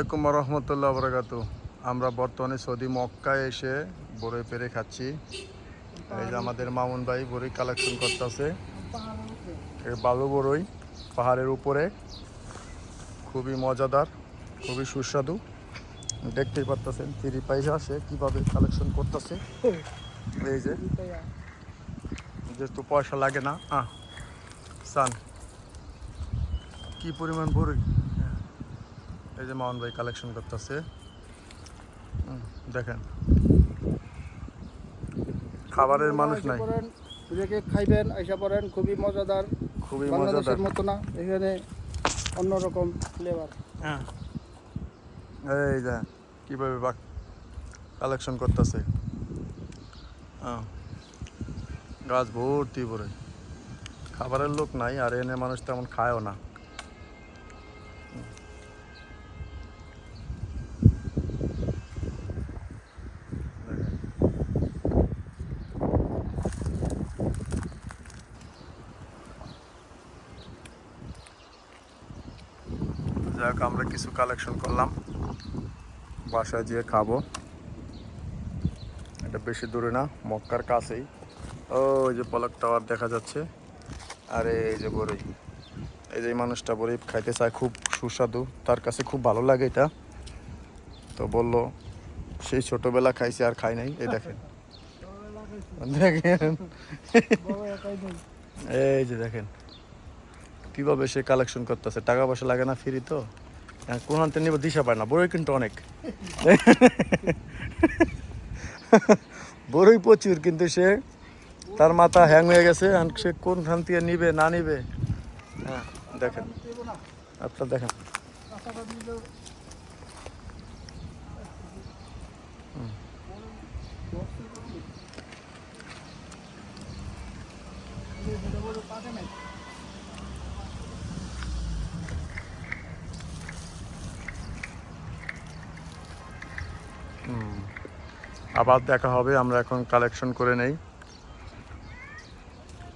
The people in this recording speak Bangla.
আসসালামু আলাইকুম রহমতুল্লাহ বরকাতু। আমরা বর্তমানে সৌদি মক্কায় এসে বড়ই পেরে খাচ্ছি। এই যে আমাদের মামুন ভাই বড়ই কালেকশন করতেছে। এই বালু বড়ই পাহাড়ের উপরে, খুবই মজাদার, খুবই সুস্বাদু। দেখতেই পারতেছেন ফ্রি পয়সা সে কীভাবে কালেকশন করতেছে। এই যে যেহেতু পয়সা লাগে না, সান কি পরিমাণ বড়ই। এই যে মামুন ভাই কালেকশন করতেছে, দেখেন। খাবারের মানুষ নাই, খাইবেন আইসা পড়েন, খুবই মজাদার, খুবই বাংলাদেশের মজাদার। মতো না, এখানে অন্যরকম ফ্লেভার। এই যে কীভাবে কালেকশন করতেছে, গাছ ভর্তি করে। খাবারের লোক নাই, আর এনে মানুষ তেমন খায়ও না। যাক, আমরা কিছু কালেকশন করলাম, বাসায় যেয়ে খাবো। এটা বেশি দূরে না, মক্কার কাছেই। ওই যে পলক টাওয়ার দেখা যাচ্ছে। আর এই যে বড়ই, এই যে মানুষটা বড়ই খাইতে চায়, খুব সুস্বাদু, তার কাছে খুব ভালো লাগে এটা। তো বললো সেই ছোটবেলা খাইছে আর খাই নাই। এই দেখেন, দেখেন, এই যে দেখেন কিভাবে সে কালেকশন করতেছে। টাকা পয়সা লাগে না, ফ্রি তো। কোন আনতে নিব দিশা পায় না। বড়ই কিন্তু অনেক, বড়ই প্রচুর, কিন্তু সে তার মাথা হ্যাং হয়ে গেছে। সে কোন খান থেকে নিবে না নিবে। দেখেন, আপনার দেখেন। আবার দেখা হবে। আমরা এখন কালেকশন করে নেই।